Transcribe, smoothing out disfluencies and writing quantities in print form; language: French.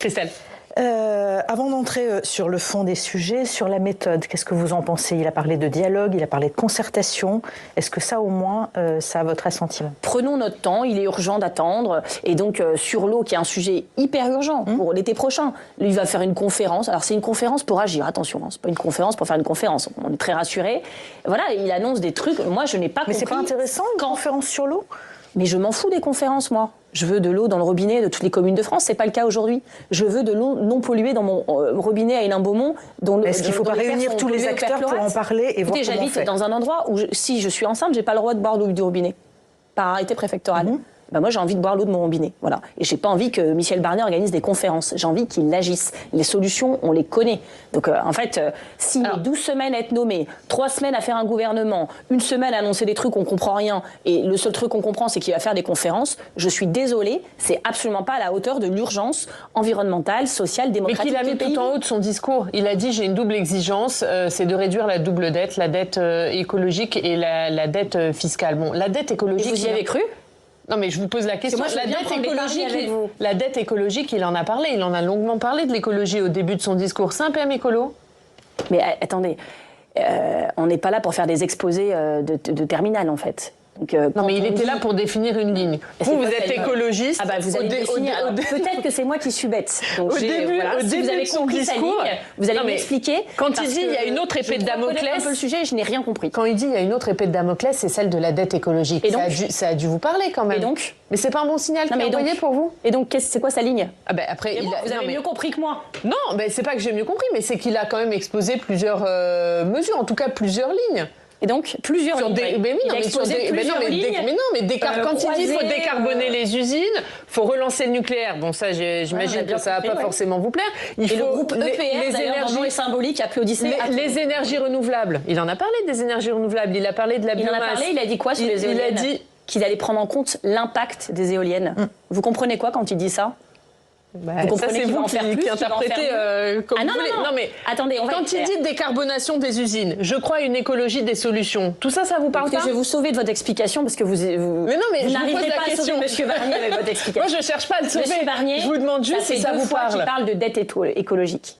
Christelle. Avant d'entrer sur le fond des sujets, sur la méthode, qu'est-ce que vous en pensez? Il a parlé de dialogue, il a parlé de concertation. Est-ce que ça, au moins, ça a votre assentiment? Prenons notre temps, il est urgent d'attendre. Et donc, sur l'eau, qui est un sujet hyper urgent pour l'été prochain, il va faire une conférence. Alors, c'est une conférence pour agir, attention, hein, c'est pas une conférence pour faire une conférence. On est très rassurés. Voilà, il annonce des trucs. Moi, je n'ai pas compris. Mais c'est pas intéressant, une conférence sur l'eau? Mais je m'en fous des conférences, moi. Je veux de l'eau dans le robinet de toutes les communes de France. C'est pas le cas aujourd'hui. Je veux de l'eau non polluée dans mon robinet à Hénin-Beaumont. Est-ce qu'il ne faut pas réunir tous les acteurs pour en parler et voir comment on fait? J'habite dans un endroit où, si je suis enceinte, j'ai pas le droit de boire l'eau du robinet par arrêté préfectoral. Ben moi, j'ai envie de boire l'eau de mon robinet. Voilà. Et j'ai pas envie que Michel Barnier organise des conférences. J'ai envie qu'il agisse. Les solutions, on les connaît. Donc, en fait, s'il met 12 semaines à être nommé, 3 semaines à faire un gouvernement, 1 semaine à annoncer des trucs, on comprend rien, et le seul truc qu'on comprend, c'est qu'il va faire des conférences, je suis désolée, c'est absolument pas à la hauteur de l'urgence environnementale, sociale, démocratique. Mais qu'il a mis tout en haut de son discours. Il a dit, j'ai une double exigence, c'est de réduire la double dette, la dette écologique et la dette fiscale. Bon, la dette écologique... Et vous y avez cru ? Non, mais je vous pose la question. Moi, la dette écologique, il en a parlé. Il en a longuement parlé de l'écologie au début de son discours. C'est un PM écolo. Mais attendez, on n'est pas là pour faire des exposés de terminale, en fait. Donc, non, mais il était là pour définir une ligne. Vous êtes écologiste. Ah bah vous allez définir. Peut-être que c'est moi qui suis bête. Donc au début, si vous avez compris sa ligne, vous allez m'expliquer. Quand il dit il y a une autre épée de Damoclès, un peu le sujet, je n'ai rien compris. Quand il dit il y a une autre épée de Damoclès, c'est celle de la dette écologique. Et donc, ça a dû vous parler quand même. Et donc, mais c'est pas un bon signal qu'il a envoyé pour vous. Et donc c'est quoi sa ligne? Ah ben après, vous avez mieux compris que moi. Non, ben c'est pas que j'ai mieux compris, mais c'est qu'il a quand même exposé plusieurs mesures, en tout cas plusieurs lignes. Et donc, plusieurs lignes. Mais oui, quand il dit qu'il faut décarboner les usines, il faut relancer le nucléaire. Bon, ça, j'imagine que ça va pas forcément vous plaire. Il faut le groupe EPR, les énergies symboliques, applaudissez. Les énergies renouvelables. Il en a parlé des énergies renouvelables. Il a parlé de la biomasse. Il en a parlé, il a dit quoi sur les éoliennes? Il a dit qu'il allait prendre en compte l'impact des éoliennes. Vous comprenez quoi quand il dit ça? Vous comprenez ça, c'est vous qui interprétez comme vous voulez. Non, mais attendez, quand il dit décarbonation des usines, je crois à une écologie des solutions. Tout ça, ça vous parle pas? Je vais vous sauver de votre explication parce que vous n'arriverez pas à sauver M. Barnier avec votre explication. Moi, je cherche pas à le sauver. M. Barnier, je vous demande juste si ça vous parle. Il parle de dette écologique.